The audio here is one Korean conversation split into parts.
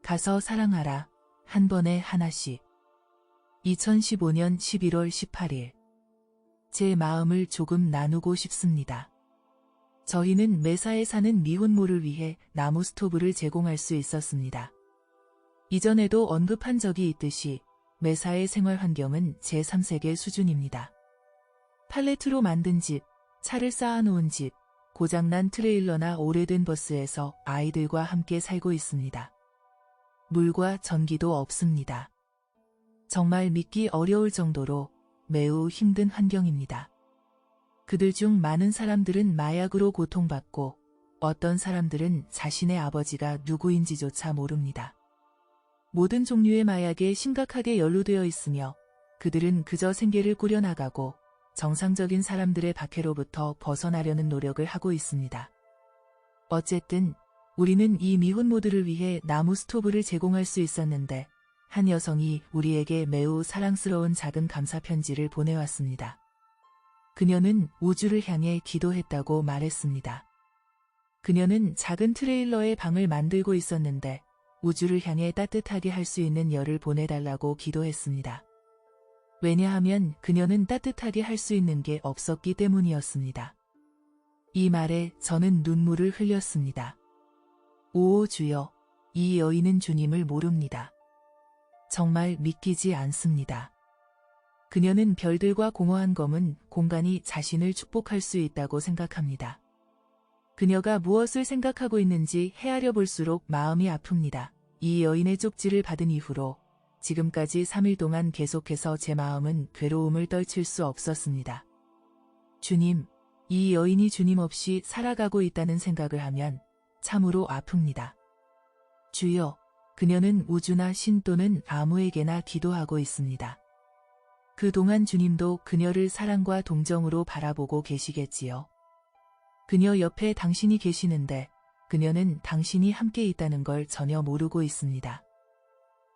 가서 사랑하라. 한 번에 하나씩. 2015년 11월 18일. 제 마음을 조금 나누고 싶습니다. 저희는 매사에 사는 미혼모를 위해 나무 스토브를 제공할 수 있었습니다. 이전에도 언급한 적이 있듯이 매사의 생활 환경은 제3세계 수준입니다. 팔레트로 만든 집, 차를 쌓아놓은 집, 고장난 트레일러나 오래된 버스에서 아이들과 함께 살고 있습니다. 물과 전기도 없습니다. 정말 믿기 어려울 정도로 매우 힘든 환경입니다. 그들 중 많은 사람들은 마약으로 고통받고 어떤 사람들은 자신의 아버지가 누구인지조차 모릅니다. 모든 종류의 마약에 심각하게 연루되어 있으며 그들은 그저 생계를 꾸려나가고 정상적인 사람들의 박해로부터 벗어나려는 노력을 하고 있습니다. 어쨌든 우리는 이 미혼모들을 위해 나무 스토브를 제공할 수 있었는데 한 여성이 우리에게 매우 사랑스러운 작은 감사 편지를 보내왔습니다. 그녀는 우주를 향해 기도했다고 말했습니다. 그녀는 작은 트레일러에 방을 만들고 있었는데 우주를 향해 따뜻하게 할 수 있는 열을 보내달라고 기도했습니다. 왜냐하면 그녀는 따뜻하게 할 수 있는 게 없었기 때문이었습니다. 이 말에 저는 눈물을 흘렸습니다. 오 주여, 이 여인은 주님을 모릅니다. 정말 믿기지 않습니다. 그녀는 별들과 공허한 검은 공간이 자신을 축복할 수 있다고 생각합니다. 그녀가 무엇을 생각하고 있는지 헤아려 볼수록 마음이 아픕니다. 이 여인의 쪽지를 받은 이후로 지금까지 3일 동안 계속해서 제 마음은 괴로움을 떨칠 수 없었습니다. 주님, 이 여인이 주님 없이 살아가고 있다는 생각을 하면 참으로 아픕니다. 주여, 그녀는 우주나 신 또는 아무에게나 기도하고 있습니다. 그동안 주님도 그녀를 사랑과 동정으로 바라보고 계시겠지요. 그녀 옆에 당신이 계시는데 그녀는 당신이 함께 있다는 걸 전혀 모르고 있습니다.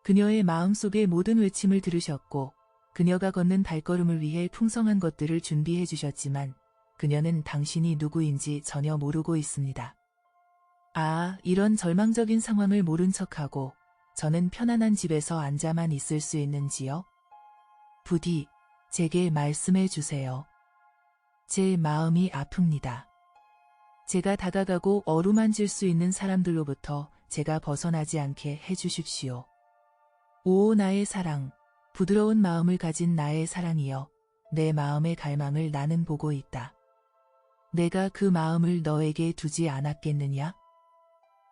그녀의 마음속의 모든 외침을 들으셨고 그녀가 걷는 발걸음을 위해 풍성한 것들을 준비해 주셨지만 그녀는 당신이 누구인지 전혀 모르고 있습니다. 아, 이런 절망적인 상황을 모른 척하고 저는 편안한 집에서 앉아만 있을 수 있는지요? 부디 제게 말씀해 주세요. 제 마음이 아픕니다. 제가 다가가고 어루만질 수 있는 사람들로부터 제가 벗어나지 않게 해주십시오. 오 나의 사랑, 부드러운 마음을 가진 나의 사랑이여, 내 마음의 갈망을 나는 보고 있다. 내가 그 마음을 너에게 두지 않았겠느냐?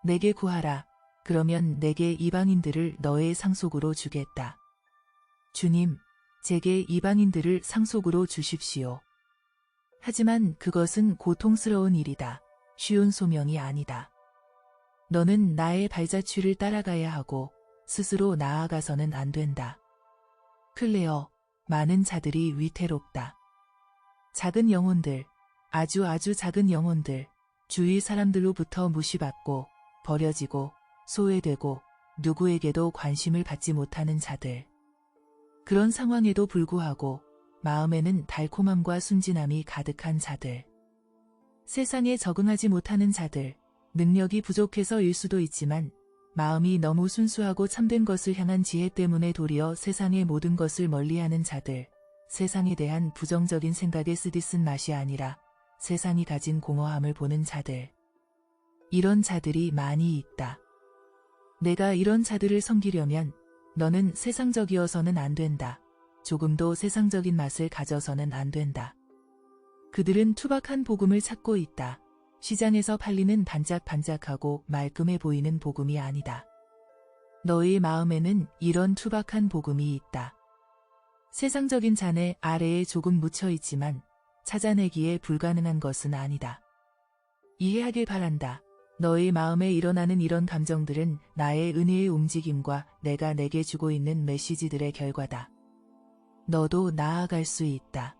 내게 구하라. 그러면 내게 이방인들을 너의 상속으로 주겠다. 주님, 제게 이방인들을 상속으로 주십시오. 하지만 그것은 고통스러운 일이다. 쉬운 소명이 아니다. 너는 나의 발자취를 따라가야 하고 스스로 나아가서는 안 된다. 클레어, 많은 자들이 위태롭다. 작은 영혼들, 아주 작은 영혼들, 주위 사람들로부터 무시받고 버려지고 소외되고 누구에게도 관심을 받지 못하는 자들. 그런 상황에도 불구하고 마음에는 달콤함과 순진함이 가득한 자들. 세상에 적응하지 못하는 자들, 능력이 부족해서일 수도 있지만 마음이 너무 순수하고 참된 것을 향한 지혜 때문에 도리어 세상의 모든 것을 멀리하는 자들. 세상에 대한 부정적인 생각에 쓰디쓴 맛이 아니라 세상이 가진 공허함을 보는 자들. 이런 자들이 많이 있다. 내가 이런 자들을 섬기려면 너는 세상적이어서는 안 된다. 조금도 세상적인 맛을 가져서는 안 된다. 그들은 투박한 복음을 찾고 있다. 시장에서 팔리는 반짝반짝하고 말끔해 보이는 복음이 아니다. 너의 마음에는 이런 투박한 복음이 있다. 세상적인 잔해 아래에 조금 묻혀 있지만 찾아내기에 불가능한 것은 아니다. 이해하길 바란다. 너의 마음에 일어나는 이런 감정들은 나의 은혜의 움직임과 내가 내게 주고 있는 메시지들의 결과다. 너도 나아갈 수 있다.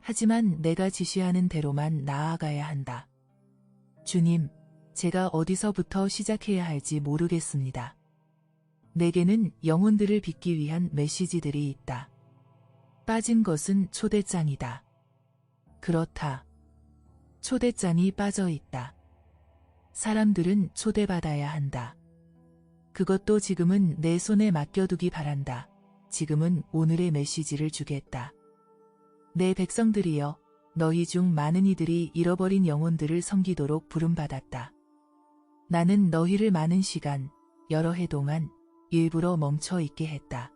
하지만 내가 지시하는 대로만 나아가야 한다. 주님, 제가 어디서부터 시작해야 할지 모르겠습니다. 내게는 영혼들을 빚기 위한 메시지들이 있다. 빠진 것은 초대장이다. 그렇다. 초대장이 빠져 있다. 사람들은 초대받아야 한다. 그것도 지금은 내 손에 맡겨두기 바란다. 지금은 오늘의 메시지를 주겠다. 내 백성들이여, 너희 중 많은 이들이 잃어버린 영혼들을 섬기도록 부름받았다. 나는 너희를 많은 시간, 여러 해 동안 일부러 멈춰 있게 했다.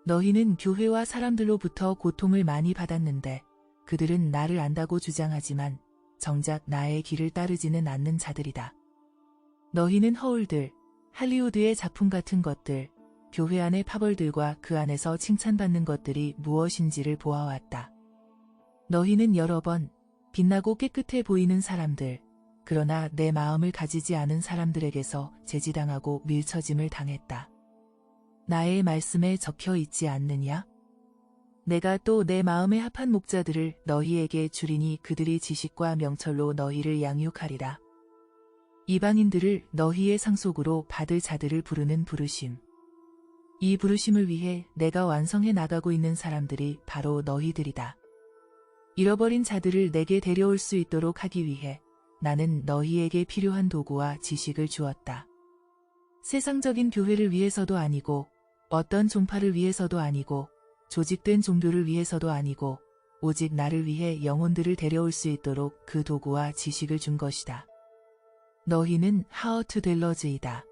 너희는 교회와 사람들로부터 고통을 많이 받았는데 그들은 나를 안다고 주장하지만 정작 나의 길을 따르지는 않는 자들이다. 너희는 허울들, 할리우드의 작품 같은 것들, 교회 안의 파벌들과 그 안에서 칭찬받는 것들이 무엇인지를 보아왔다. 너희는 여러 번 빛나고 깨끗해 보이는 사람들, 그러나 내 마음을 가지지 않은 사람들에게서 제지당하고 밀쳐짐을 당했다. 나의 말씀에 적혀 있지 않느냐? 내가 또 내 마음에 합한 목자들을 너희에게 주리니 그들이 지식과 명철로 너희를 양육하리라. 이방인들을 너희의 상속으로 받을 자들을 부르는 부르심. 이 부르심을 위해 내가 완성해 나가고 있는 사람들이 바로 너희들이다. 잃어버린 자들을 내게 데려올 수 있도록 하기 위해 나는 너희에게 필요한 도구와 지식을 주었다. 세상적인 교회를 위해서도 아니고 어떤 종파를 위해서도 아니고 조직된 종교를 위해서도 아니고 오직 나를 위해 영혼들을 데려올 수 있도록 그 도구와 지식을 준 것이다. 너희는 하어투델러즈이다.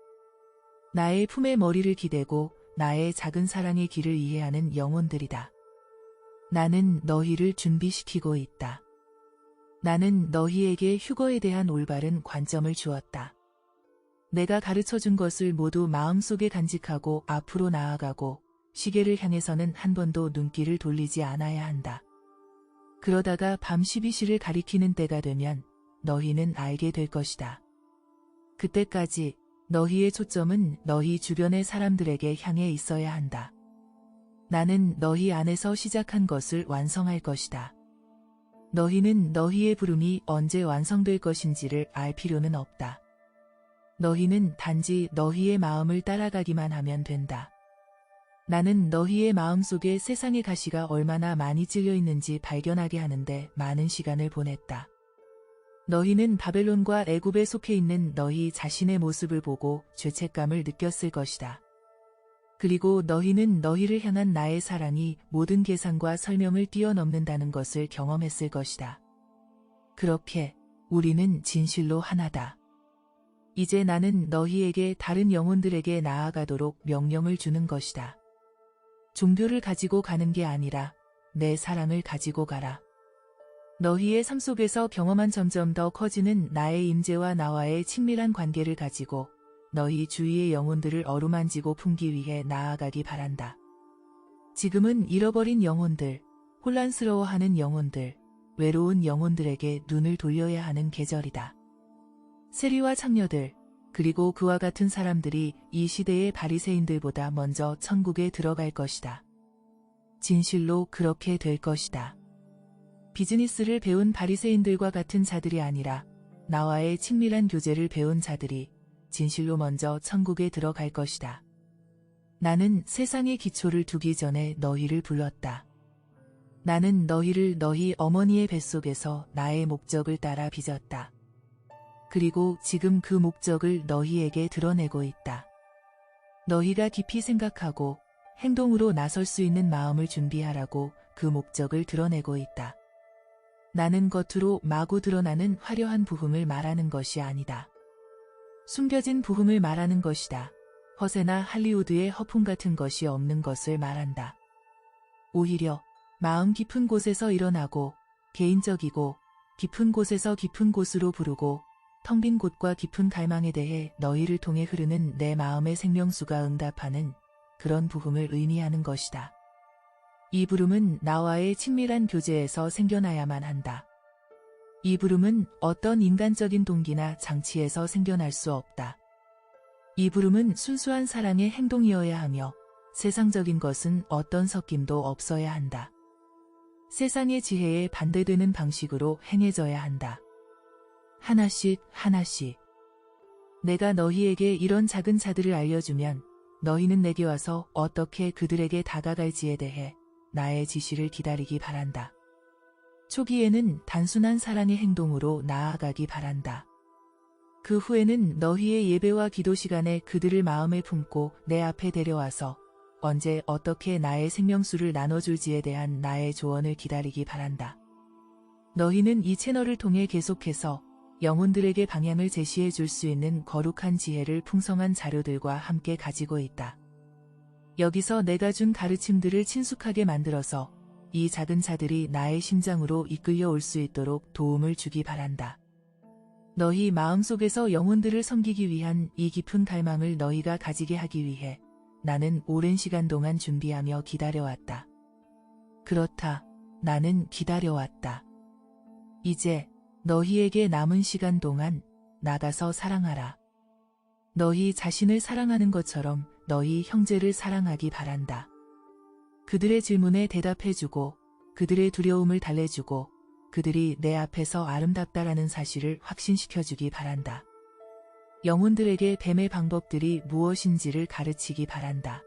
나의 품에 머리를 기대고 나의 작은 사랑의 길을 이해하는 영혼들이다. 나는 너희를 준비시키고 있다. 나는 너희에게 휴거에 대한 올바른 관점을 주었다. 내가 가르쳐준 것을 모두 마음속에 간직하고 앞으로 나아가고 시계를 향해서는 한 번도 눈길을 돌리지 않아야 한다. 그러다가 밤 12시를 가리키는 때가 되면 너희는 알게 될 것이다. 그때까지 너희의 초점은 너희 주변의 사람들에게 향해 있어야 한다. 나는 너희 안에서 시작한 것을 완성할 것이다. 너희는 너희의 부름이 언제 완성될 것인지를 알 필요는 없다. 너희는 단지 너희의 마음을 따라가기만 하면 된다. 나는 너희의 마음속에 세상의 가시가 얼마나 많이 찔려 있는지 발견하게 하는데 많은 시간을 보냈다. 너희는 바벨론과 애굽에 속해 있는 너희 자신의 모습을 보고 죄책감을 느꼈을 것이다. 그리고 너희는 너희를 향한 나의 사랑이 모든 계산과 설명을 뛰어넘는다는 것을 경험했을 것이다. 그렇게 우리는 진실로 하나다. 이제 나는 너희에게 다른 영혼들에게 나아가도록 명령을 주는 것이다. 종교를 가지고 가는 게 아니라 내 사랑을 가지고 가라. 너희의 삶 속에서 경험한 점점 더 커지는 나의 임재와 나와의 친밀한 관계를 가지고 너희 주위의 영혼들을 어루만지고 품기 위해 나아가기 바란다. 지금은 잃어버린 영혼들, 혼란스러워하는 영혼들, 외로운 영혼들에게 눈을 돌려야 하는 계절이다. 세리와 창녀들, 그리고 그와 같은 사람들이 이 시대의 바리새인들보다 먼저 천국에 들어갈 것이다. 진실로 그렇게 될 것이다. 비즈니스를 배운 바리새인들과 같은 자들이 아니라 나와의 친밀한 교제를 배운 자들이 진실로 먼저 천국에 들어갈 것이다. 나는 세상의 기초를 두기 전에 너희를 불렀다. 나는 너희를 너희 어머니의 뱃속에서 나의 목적을 따라 빚었다. 그리고 지금 그 목적을 너희에게 드러내고 있다. 너희가 깊이 생각하고 행동으로 나설 수 있는 마음을 준비하라고 그 목적을 드러내고 있다. 나는 겉으로 마구 드러나는 화려한 부흥을 말하는 것이 아니다. 숨겨진 부흥을 말하는 것이다. 허세나 할리우드의 허풍 같은 것이 없는 것을 말한다. 오히려 마음 깊은 곳에서 일어나고 개인적이고 깊은 곳에서 깊은 곳으로 부르고 텅 빈 곳과 깊은 갈망에 대해 너희를 통해 흐르는 내 마음의 생명수가 응답하는 그런 부흥을 의미하는 것이다. 이 부름은 나와의 친밀한 교제에서 생겨나야만 한다. 이 부름은 어떤 인간적인 동기나 장치에서 생겨날 수 없다. 이 부름은 순수한 사랑의 행동이어야 하며 세상적인 것은 어떤 섞임도 없어야 한다. 세상의 지혜에 반대되는 방식으로 행해져야 한다. 하나씩 하나씩. 내가 너희에게 이런 작은 자들을 알려주면 너희는 내게 와서 어떻게 그들에게 다가갈지에 대해 나의 지시를 기다리기 바란다. 초기에는 단순한 사랑의 행동으로 나아가기 바란다. 그 후에는 너희의 예배와 기도 시간에 그들을 마음에 품고 내 앞에 데려와서 언제 어떻게 나의 생명수를 나눠줄지에 대한 나의 조언을 기다리기 바란다. 너희는 이 채널을 통해 계속해서 영혼들에게 방향을 제시해 줄 수 있는 거룩한 지혜를 풍성한 자료들과 함께 가지고 있다. 여기서 내가 준 가르침들을 친숙하게 만들어서 이 작은 자들이 나의 심장으로 이끌려 올 수 있도록 도움을 주기 바란다. 너희 마음속에서 영혼들을 섬기기 위한 이 깊은 갈망을 너희가 가지게 하기 위해 나는 오랜 시간 동안 준비하며 기다려왔다. 그렇다. 나는 기다려왔다. 이제 너희에게 남은 시간 동안 나가서 사랑하라. 너희 자신을 사랑하는 것처럼 너희 형제를 사랑하기 바란다. 그들의 질문에 대답해주고 그들의 두려움을 달래주고 그들이 내 앞에서 아름답다라는 사실을 확신시켜주기 바란다. 영혼들에게 뱀의 방법들이 무엇인지를 가르치기 바란다.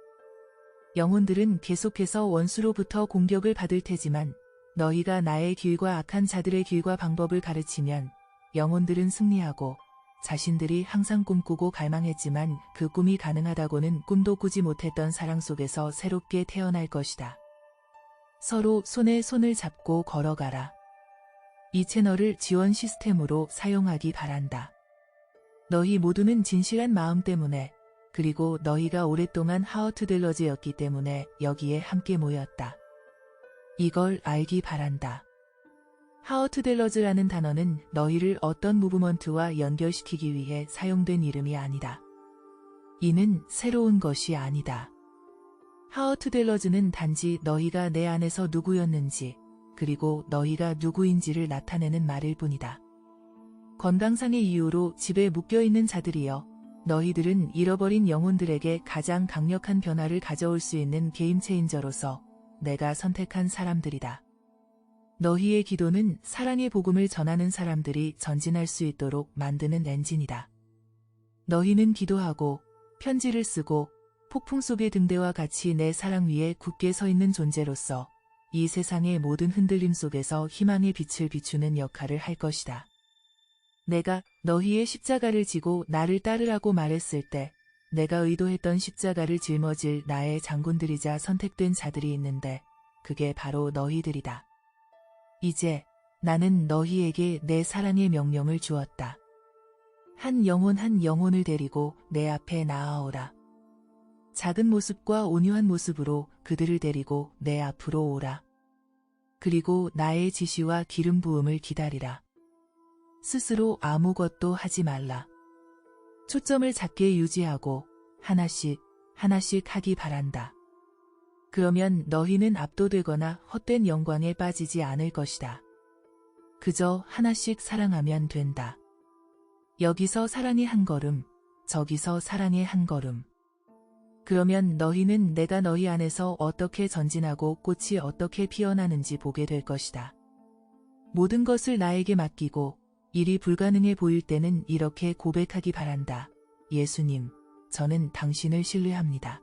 영혼들은 계속해서 원수로부터 공격을 받을 테지만 너희가 나의 길과 악한 자들의 길과 방법을 가르치면 영혼들은 승리하고 자신들이 항상 꿈꾸고 갈망했지만 그 꿈이 가능하다고는 꿈도 꾸지 못했던 사랑 속에서 새롭게 태어날 것이다. 서로 손에 손을 잡고 걸어가라. 이 채널을 지원 시스템으로 사용하기 바란다. 너희 모두는 진실한 마음 때문에 그리고 너희가 오랫동안 하워트델러즈였기 때문에 여기에 함께 모였다. 이걸 알기 바란다. 하워트델러즈라는 단어는 너희를 어떤 무브먼트와 연결시키기 위해 사용된 이름이 아니다. 이는 새로운 것이 아니다. 하워트델러즈는 단지 너희가 내 안에서 누구였는지 그리고 너희가 누구인지를 나타내는 말일 뿐이다. 건강상의 이유로 집에 묶여있는 자들이여 너희들은 잃어버린 영혼들에게 가장 강력한 변화를 가져올 수 있는 게임체인저로서 내가 선택한 사람들이다. 너희의 기도는 사랑의 복음을 전하는 사람들이 전진할 수 있도록 만드는 엔진이다. 너희는 기도하고 편지를 쓰고 폭풍 속의 등대와 같이 내 사랑 위에 굳게 서 있는 존재로서 이 세상의 모든 흔들림 속에서 희망의 빛을 비추는 역할을 할 것이다. 내가 너희의 십자가를 지고 나를 따르라고 말했을 때 내가 의도했던 십자가를 짊어질 나의 장군들이자 선택된 자들이 있는데 그게 바로 너희들이다. 이제 나는 너희에게 내 사랑의 명령을 주었다. 한 영혼을 데리고 내 앞에 나아오라. 작은 모습과 온유한 모습으로 그들을 데리고 내 앞으로 오라. 그리고 나의 지시와 기름 부음을 기다리라. 스스로 아무것도 하지 말라. 초점을 작게 유지하고 하나씩 하기 바란다. 그러면 너희는 압도되거나 헛된 영광에 빠지지 않을 것이다. 그저 하나씩 사랑하면 된다. 여기서 사랑의 한 걸음, 저기서 사랑의 한 걸음. 그러면 너희는 내가 너희 안에서 어떻게 전진하고 꽃이 어떻게 피어나는지 보게 될 것이다. 모든 것을 나에게 맡기고 일이 불가능해 보일 때는 이렇게 고백하기 바란다. 예수님, 저는 당신을 신뢰합니다.